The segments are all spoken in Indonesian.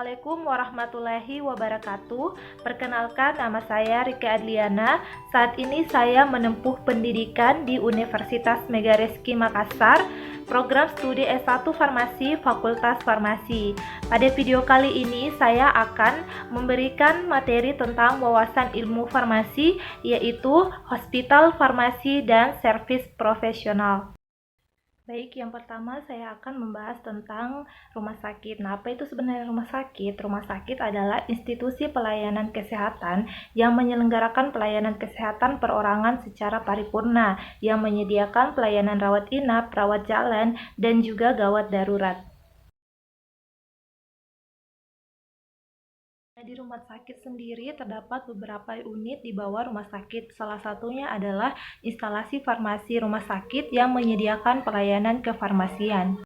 Assalamualaikum warahmatullahi wabarakatuh. Perkenalkan, nama saya Rika Adliana. Saat ini saya menempuh pendidikan di Universitas Megareski Makassar, program studi S1 Farmasi, Fakultas Farmasi. Pada video kali ini saya akan memberikan materi tentang wawasan ilmu farmasi, yaitu hospital farmasi dan servis profesional. Baik, yang pertama saya akan membahas tentang rumah sakit. Nah, apa itu sebenarnya rumah sakit? Rumah sakit adalah institusi pelayanan kesehatan yang menyelenggarakan pelayanan kesehatan perorangan secara paripurna, yang menyediakan pelayanan rawat inap, rawat jalan, dan juga gawat darurat. Di rumah sakit sendiri terdapat beberapa unit di bawah rumah sakit. Salah satunya adalah instalasi farmasi rumah sakit yang menyediakan pelayanan kefarmasian.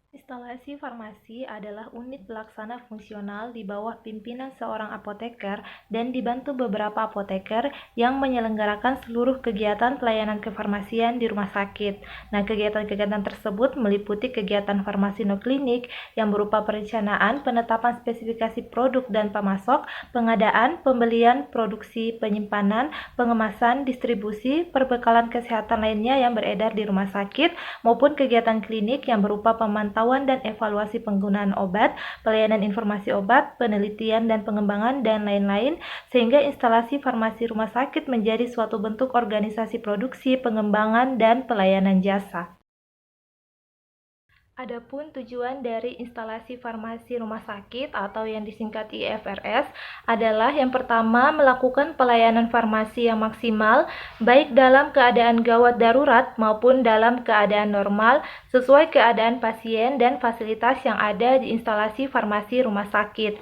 Instalasi farmasi adalah unit pelaksana fungsional di bawah pimpinan seorang apoteker dan dibantu beberapa apoteker yang menyelenggarakan seluruh kegiatan pelayanan kefarmasian di rumah sakit. Nah, kegiatan-kegiatan tersebut meliputi kegiatan farmasi non-klinik yang berupa perencanaan, penetapan spesifikasi produk dan pemasok, pengadaan, pembelian, produksi, penyimpanan, pengemasan, distribusi, perbekalan kesehatan lainnya yang beredar di rumah sakit, maupun kegiatan klinik yang berupa pemantauan dan evaluasi penggunaan obat, pelayanan informasi obat, penelitian dan pengembangan, dan lain-lain, sehingga instalasi farmasi rumah sakit menjadi suatu bentuk organisasi produksi, pengembangan, dan pelayanan jasa. Adapun tujuan dari instalasi farmasi rumah sakit atau yang disingkat IFRS adalah yang pertama, melakukan pelayanan farmasi yang maksimal baik dalam keadaan gawat darurat maupun dalam keadaan normal sesuai keadaan pasien dan fasilitas yang ada di instalasi farmasi rumah sakit.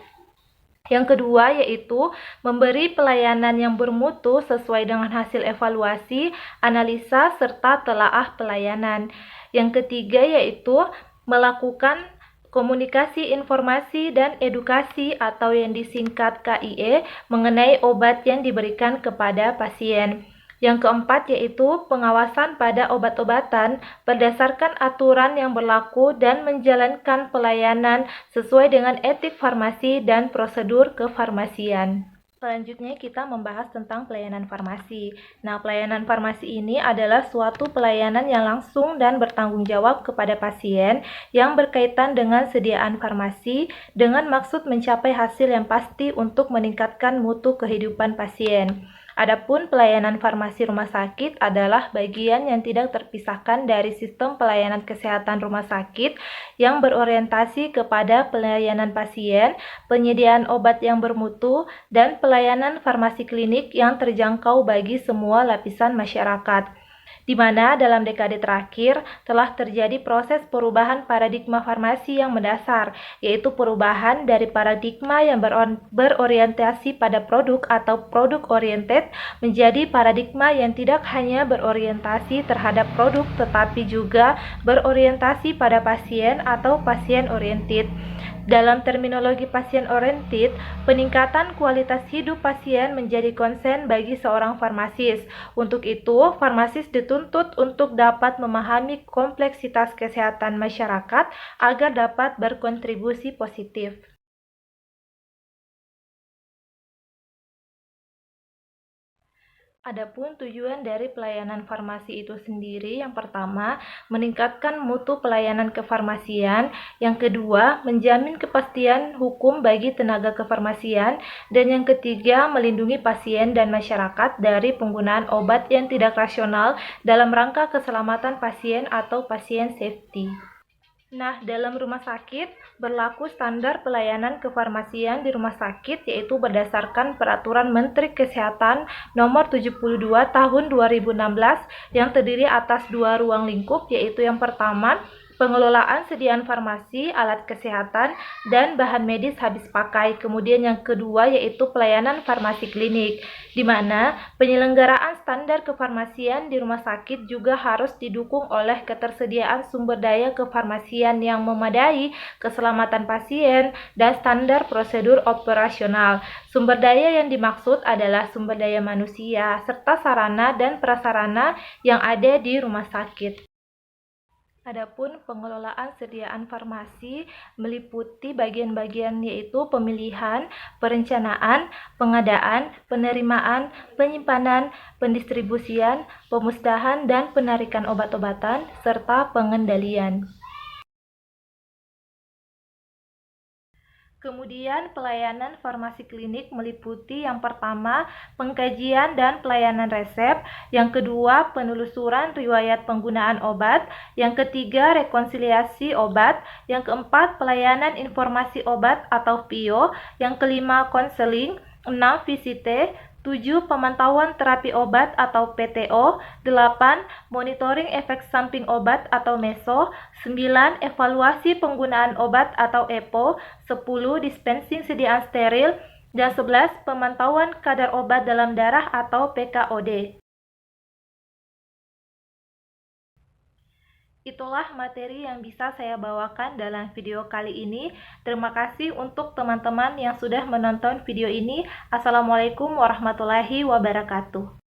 Yang kedua yaitu memberi pelayanan yang bermutu sesuai dengan hasil evaluasi, analisa, serta telaah pelayanan. Yang ketiga yaitu melakukan komunikasi, informasi, dan edukasi atau yang disingkat KIE mengenai obat yang diberikan kepada pasien. Yang keempat yaitu pengawasan pada obat-obatan berdasarkan aturan yang berlaku dan menjalankan pelayanan sesuai dengan etik farmasi dan prosedur kefarmasian. Selanjutnya kita membahas tentang pelayanan farmasi. Nah, pelayanan farmasi ini adalah suatu pelayanan yang langsung dan bertanggung jawab kepada pasien yang berkaitan dengan sediaan farmasi dengan maksud mencapai hasil yang pasti untuk meningkatkan mutu kehidupan pasien. Adapun pelayanan farmasi rumah sakit adalah bagian yang tidak terpisahkan dari sistem pelayanan kesehatan rumah sakit yang berorientasi kepada pelayanan pasien, penyediaan obat yang bermutu, dan pelayanan farmasi klinik yang terjangkau bagi semua lapisan masyarakat, di mana dalam dekade terakhir telah terjadi proses perubahan paradigma farmasi yang mendasar, yaitu perubahan dari paradigma yang berorientasi pada produk atau produk oriented menjadi paradigma yang tidak hanya berorientasi terhadap produk tetapi juga berorientasi pada pasien atau pasien oriented. Dalam terminologi pasien oriented, peningkatan kualitas hidup pasien menjadi konsen bagi seorang farmasis. Untuk itu, farmasis dituntut untuk dapat memahami kompleksitas kesehatan masyarakat agar dapat berkontribusi positif. Adapun tujuan dari pelayanan farmasi itu sendiri, yang pertama, meningkatkan mutu pelayanan kefarmasian, yang kedua, menjamin kepastian hukum bagi tenaga kefarmasian, dan yang ketiga, melindungi pasien dan masyarakat dari penggunaan obat yang tidak rasional dalam rangka keselamatan pasien atau pasien safety. Nah, dalam rumah sakit berlaku standar pelayanan kefarmasian di rumah sakit, yaitu berdasarkan Peraturan Menteri Kesehatan Nomor 72 Tahun 2016 yang terdiri atas dua ruang lingkup, yaitu yang pertama, pengelolaan sediaan farmasi, alat kesehatan, dan bahan medis habis pakai. Kemudian yang kedua yaitu pelayanan farmasi klinik, di mana penyelenggaraan standar kefarmasian di rumah sakit juga harus didukung oleh ketersediaan sumber daya kefarmasian yang memadai, keselamatan pasien, dan standar prosedur operasional. Sumber daya yang dimaksud adalah sumber daya manusia, serta sarana dan prasarana yang ada di rumah sakit. Adapun pengelolaan sediaan farmasi meliputi bagian-bagian yaitu pemilihan, perencanaan, pengadaan, penerimaan, penyimpanan, pendistribusian, pemusnahan, dan penarikan obat-obatan, serta pengendalian. Kemudian, pelayanan farmasi klinik meliputi yang pertama, pengkajian dan pelayanan resep, yang kedua, penelusuran riwayat penggunaan obat, yang ketiga, rekonsiliasi obat, yang keempat, pelayanan informasi obat atau PIO, yang kelima, konseling, 6, visite, 7. Pemantauan terapi obat atau PTO, 8. Monitoring efek samping obat atau MESO, 9. Evaluasi penggunaan obat atau EPO, 10. Dispensing sediaan steril, dan 11. Pemantauan kadar obat dalam darah atau PKOD. Itulah materi yang bisa saya bawakan dalam video kali ini. Terima kasih untuk teman-teman yang sudah menonton video ini. Assalamualaikum warahmatullahi wabarakatuh.